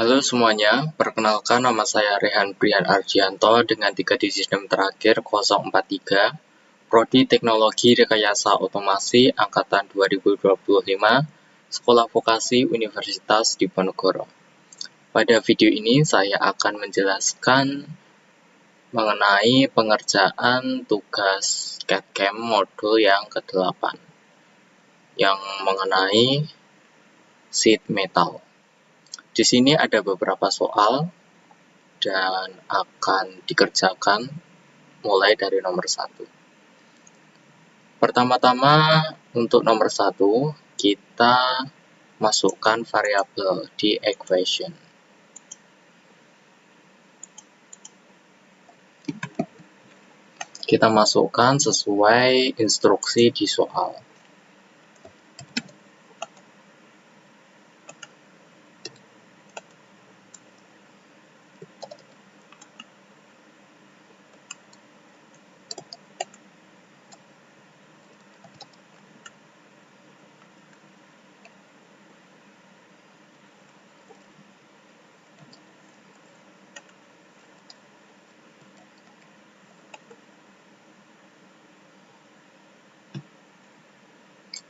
Halo semuanya, perkenalkan nama saya Rehan Brian Arjianto dengan 3 digit NIM terakhir 043, Prodi Teknologi Rekayasa Otomasi Angkatan 2025, Sekolah Vokasi Universitas Diponegoro. Pada video ini saya akan menjelaskan mengenai pengerjaan tugas CAD/CAM modul yang ke-8 yang mengenai sheet metal. Di sini ada beberapa soal dan akan dikerjakan mulai dari nomor 1. Pertama-tama untuk nomor 1 kita masukkan variabel di equation. Kita masukkan sesuai instruksi di soal.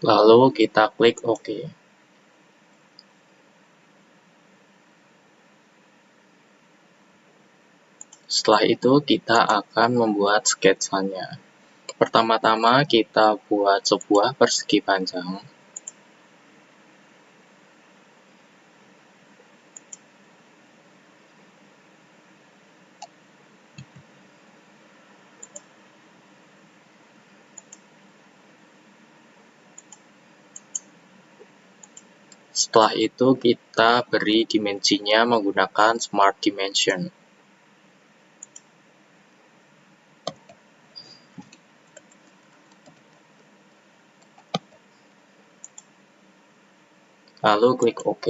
Lalu kita klik OK. Setelah itu kita akan membuat sketsanya. Pertama-tama kita buat sebuah persegi panjang. Setelah itu kita beri dimensinya menggunakan Smart Dimension. Lalu klik OK.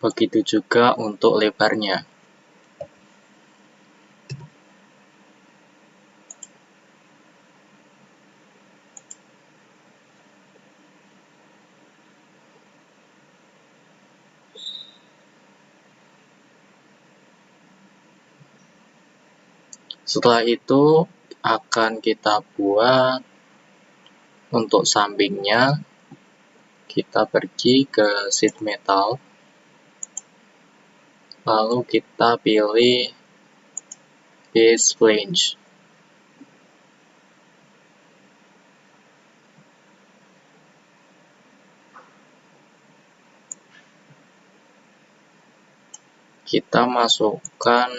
Begitu juga untuk lebarnya. Setelah itu akan kita buat untuk sampingnya. Kita pergi ke sheet metal. Lalu kita pilih base flange. Kita masukkan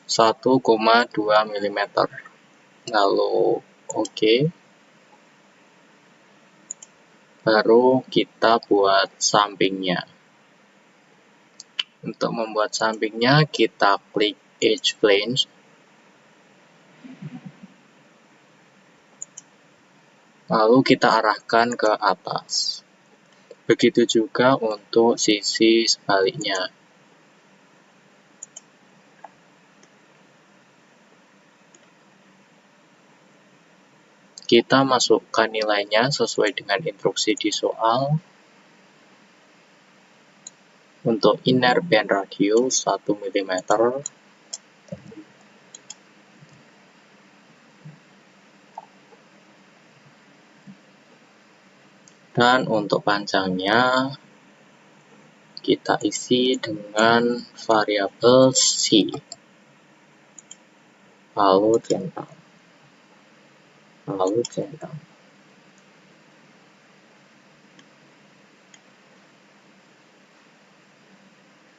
1,2 mm. Lalu OK. Baru kita buat sampingnya. Untuk membuat sampingnya kita klik edge flange. Lalu kita arahkan ke atas. Begitu juga untuk sisi sebaliknya. Kita masukkan nilainya sesuai dengan instruksi di soal. Untuk inner band radius 1 mm. Dan untuk panjangnya kita isi dengan variabel C. Lalu centang.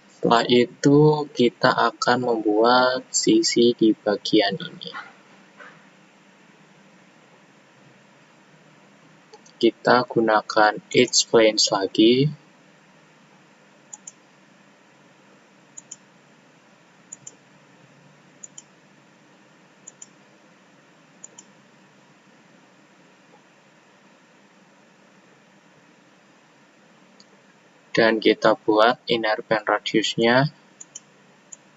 Setelah itu kita akan membuat sisi di bagian ini. Kita gunakan edge flange lagi. Dan kita buat inner band radiusnya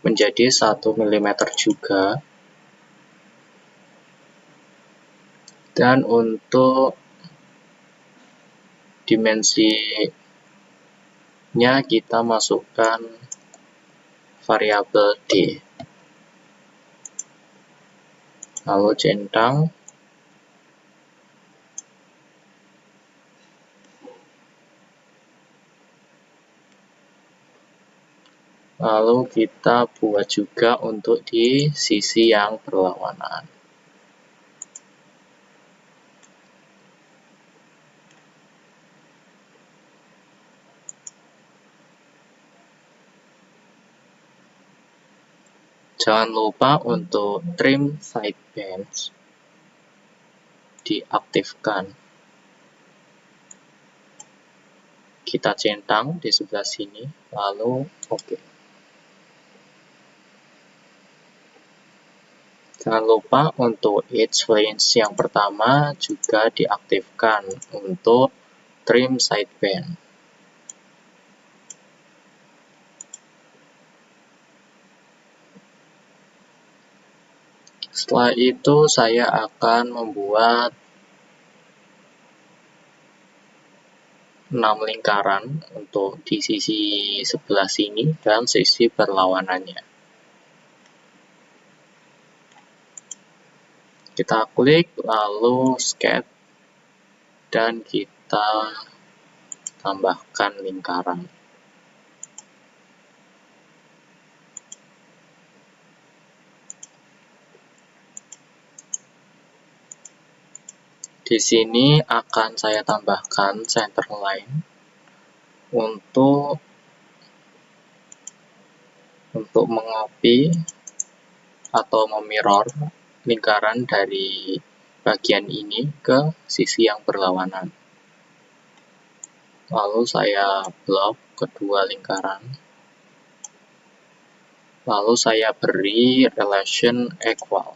menjadi 1 mm juga. Dan untuk dimensinya kita masukkan variabel D. Lalu centang. Lalu kita buat juga untuk di sisi yang berlawanan. Jangan lupa untuk trim sidebands diaktifkan. Kita centang di sebelah sini, lalu oke. Jangan lupa untuk edge range yang pertama juga diaktifkan untuk trim sideband. Setelah itu saya akan membuat 6 lingkaran untuk di sisi sebelah sini dan sisi berlawanannya. Kita klik, lalu sketch, dan kita tambahkan lingkaran. Di sini akan saya tambahkan center line untuk mengopi atau memirror lingkaran dari bagian ini ke sisi yang berlawanan. Lalu saya blok kedua lingkaran. Lalu saya beri relation equal.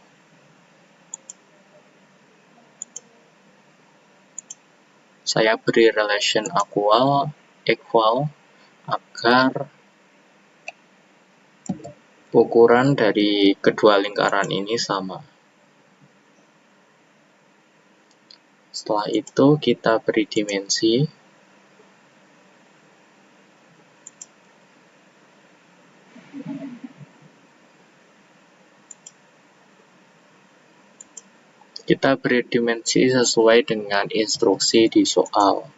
Saya beri relation equal agar ukuran dari kedua lingkaran ini sama. Setelah itu kita beri dimensi. Kita beri dimensi sesuai dengan instruksi di soal.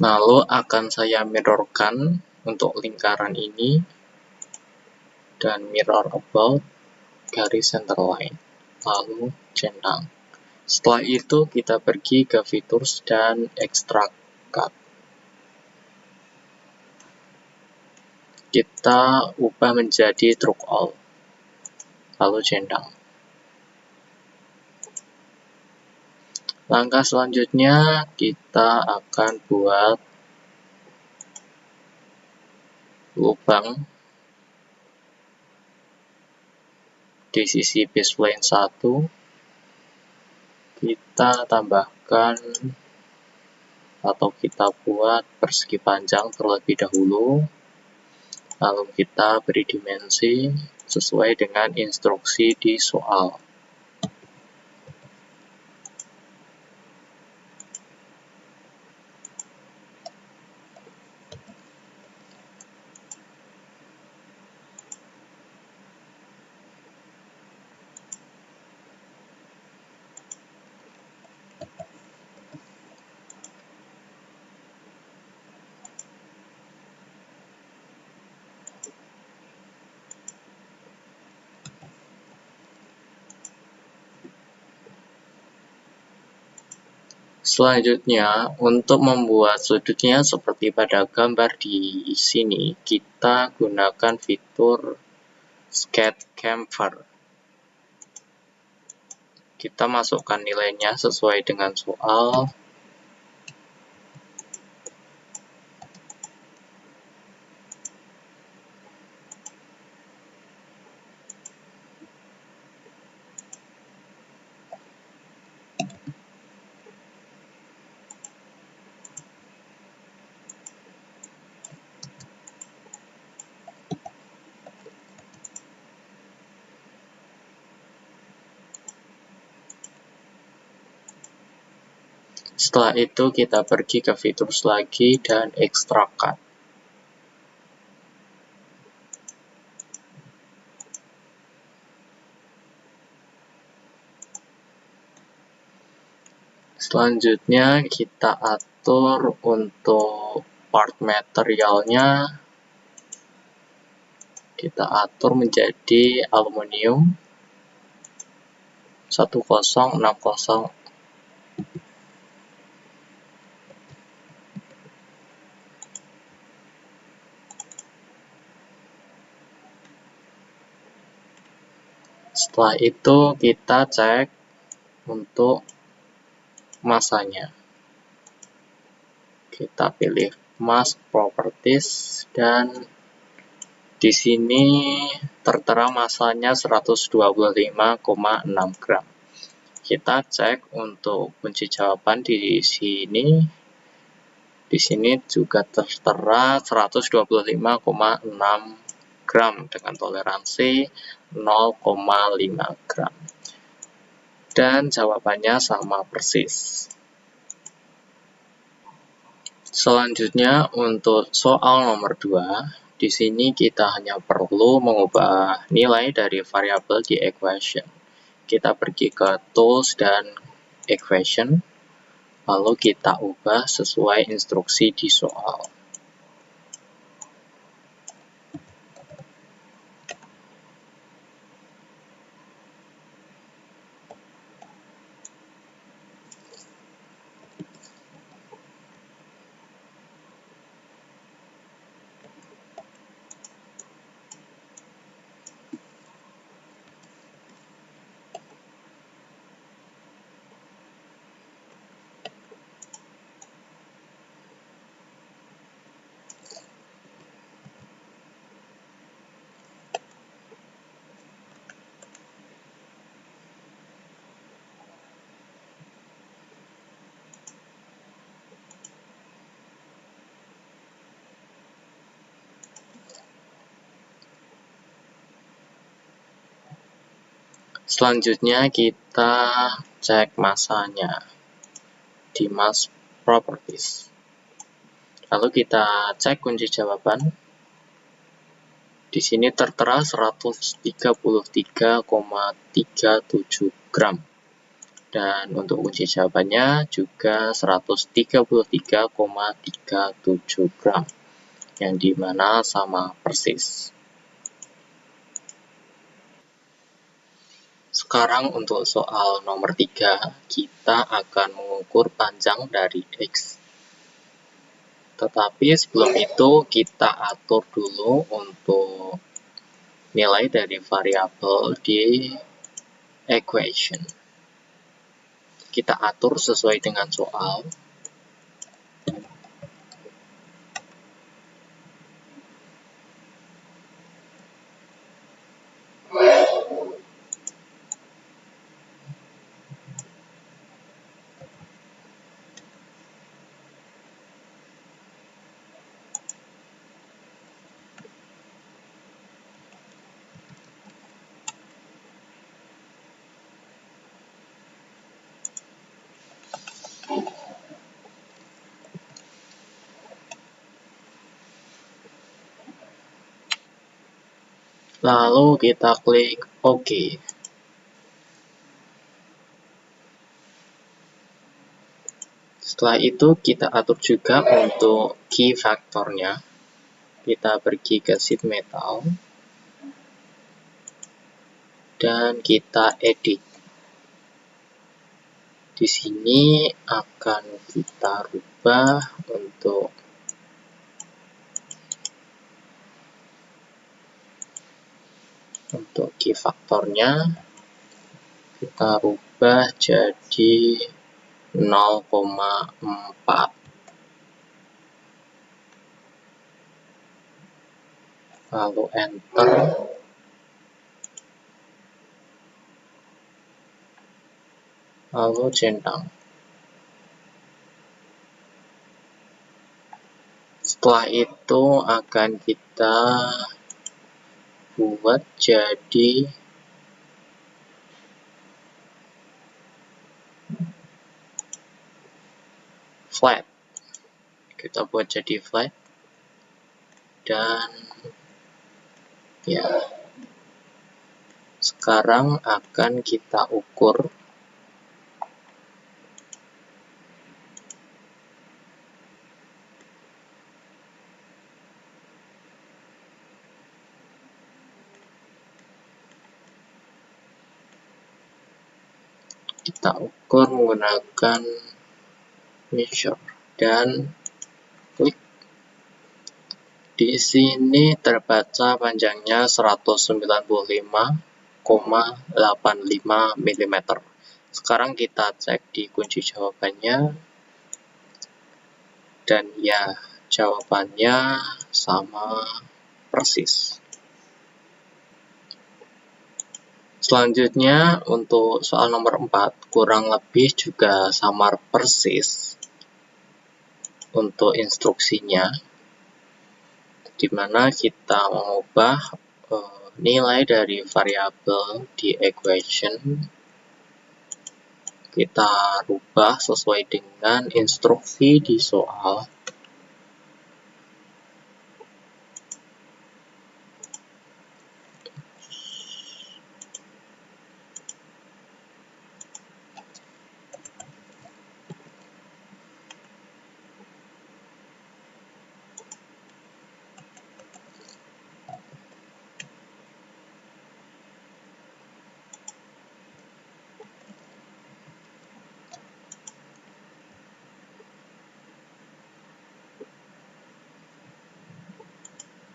Lalu akan saya mirrorkan untuk lingkaran ini dan mirror about garis center line. Lalu centang. Setelah itu kita pergi ke features dan extract cut. Kita ubah menjadi truck all. Lalu centang. Langkah selanjutnya kita akan buat lubang di sisi baseline 1. Kita tambahkan atau kita buat persegi panjang terlebih dahulu. Lalu kita beri dimensi sesuai dengan instruksi di soal. Selanjutnya, untuk membuat sudutnya seperti pada gambar di sini, kita gunakan fitur Sketch Camper. Kita masukkan nilainya sesuai dengan soal. Setelah itu kita pergi ke fitur lagi dan ekstrakan. Selanjutnya kita atur untuk part materialnya. Kita atur menjadi aluminium 1060. Setelah itu kita cek untuk masanya. Kita pilih mass properties dan di sini tertera masanya 125,6 gram. Kita cek untuk kunci jawaban di sini. Di sini juga tertera 125,6 gram dengan toleransi 0,5 gram. Dan jawabannya sama persis. Selanjutnya untuk soal nomor 2, di sini kita hanya perlu mengubah nilai dari variabel di equation. Kita pergi ke tools dan equation, lalu kita ubah sesuai instruksi di soal. Selanjutnya kita cek masanya di mass properties. Lalu kita cek kunci jawaban. Di sini tertera 133,37 gram. Dan untuk kunci jawabannya juga 133,37 gram. Yang dimana sama persis. Sekarang untuk soal nomor 3, kita akan mengukur panjang dari X. Tetapi sebelum itu kita atur dulu untuk nilai dari variabel di equation. Kita atur sesuai dengan soal. Lalu kita klik OK. Setelah itu kita atur juga untuk key factornya. Kita pergi ke sheet metal dan kita edit. Di sini akan kita rubah untuk key faktornya, kita rubah jadi 0,4. Lalu enter. Lalu centang. Setelah itu akan kita buat jadi flat. Kita buat jadi flat. Dan ya, sekarang akan kita ukur. Kita ukur menggunakan measure dan klik. Di sini terbaca panjangnya 195,85 mm. Sekarang kita cek di kunci jawabannya. Dan ya, jawabannya sama persis. Selanjutnya untuk soal nomor 4 kurang lebih juga sama persis untuk instruksinya, di mana kita mengubah nilai dari variabel di equation, kita rubah sesuai dengan instruksi di soal.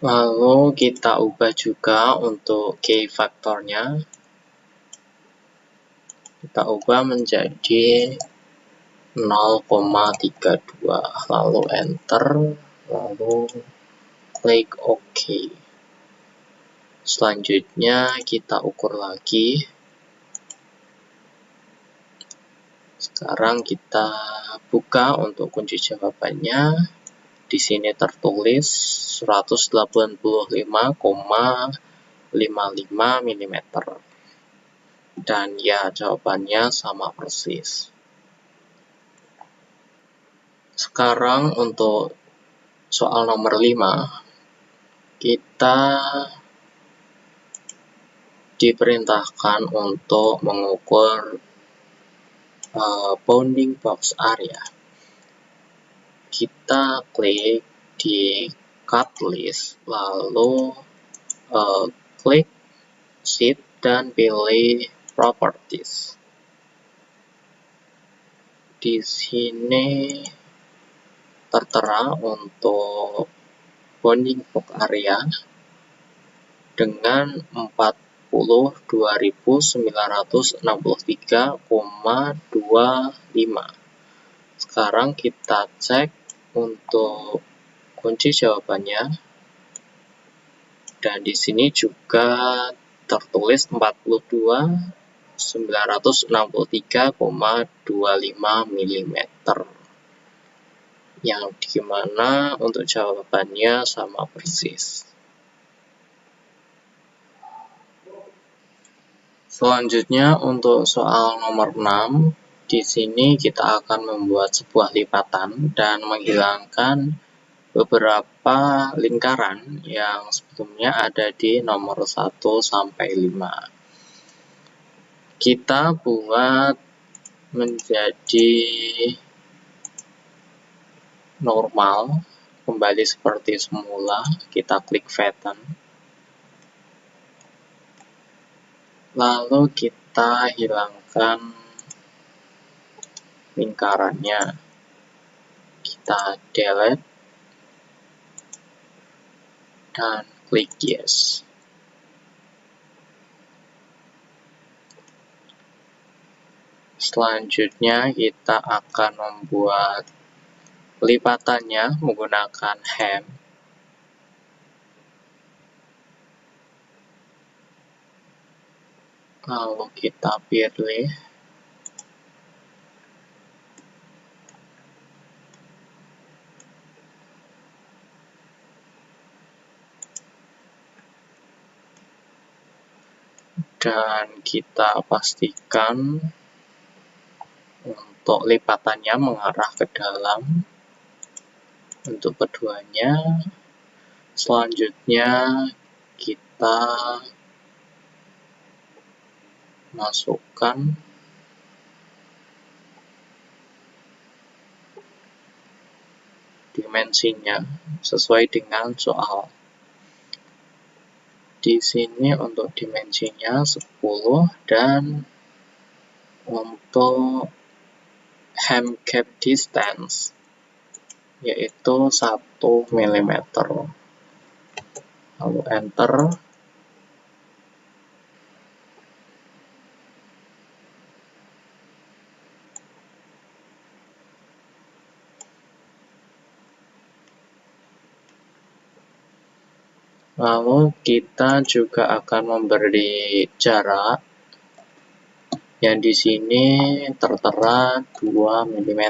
Lalu kita ubah juga untuk key faktornya. Kita ubah menjadi 0,32. Lalu enter. Lalu klik OK. Selanjutnya kita ukur lagi. Sekarang kita buka untuk kunci jawabannya. Di sini tertulis 185,55 mm. Dan ya, jawabannya sama persis. Sekarang untuk soal nomor 5, kita diperintahkan untuk mengukur bounding box area. Kita klik di cut list, lalu klik sheet dan pilih properties. Di sini tertera untuk bounding box area dengan 42.963,25. Sekarang kita cek untuk kunci jawabannya, dan di sini juga tertulis 42.963,25 mm, yang dimana untuk jawabannya sama persis. Selanjutnya untuk soal nomor 6, di sini kita akan membuat sebuah lipatan dan menghilangkan beberapa lingkaran yang sebelumnya ada di nomor 1 sampai 5. Kita buat menjadi normal, kembali seperti semula. Kita klik flatten. Lalu kita hilangkan lingkarannya. Kita delete dan klik yes. Selanjutnya kita akan membuat lipatannya menggunakan hem. Lalu kita pilih dan kita pastikan untuk lipatannya mengarah ke dalam untuk keduanya. Selanjutnya kita masukkan dimensinya sesuai dengan soal. Di sini untuk dimensinya 10 dan untuk hem gap distance yaitu 1 mm. Lalu enter. Lalu kita juga akan memberi jarak yang di sini tertera 2 mm.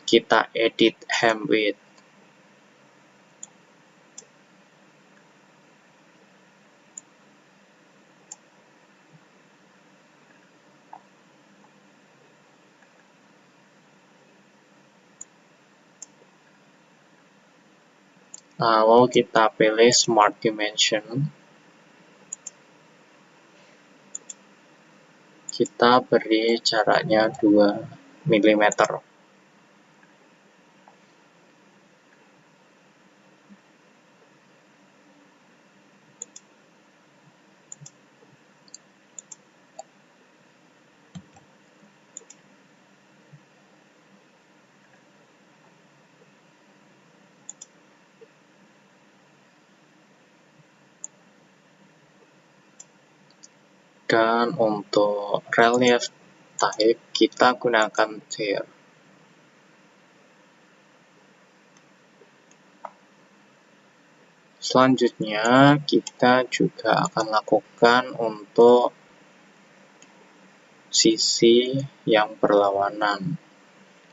Kita edit hem width. Lalu kita pilih Smart Dimension. Kita beri jaraknya 2 mm. Dan untuk relief type kita gunakan tear. Selanjutnya kita juga akan lakukan untuk sisi yang berlawanan.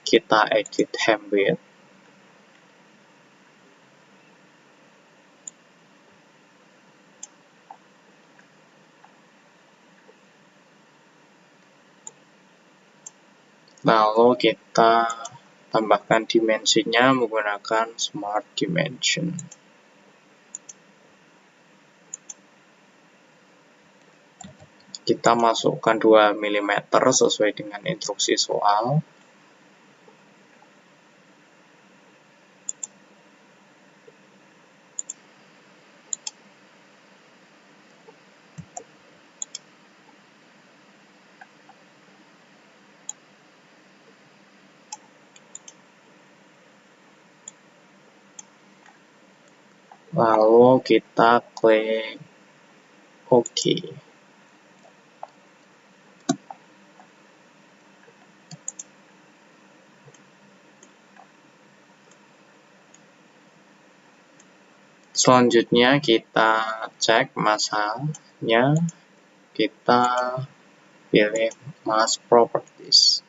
Kita edit hem width. Lalu kita tambahkan dimensinya menggunakan Smart Dimension. Kita masukkan 2 mm sesuai dengan instruksi soal. Lalu kita klik OK. Selanjutnya kita cek masanya. Kita pilih Mass Properties.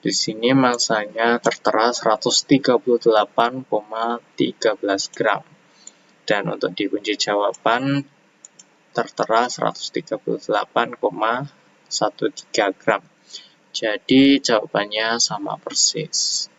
Di sini masanya tertera 138,13 gram. Dan untuk di kunci jawaban tertera 138,13 gram. Jadi jawabannya sama persis.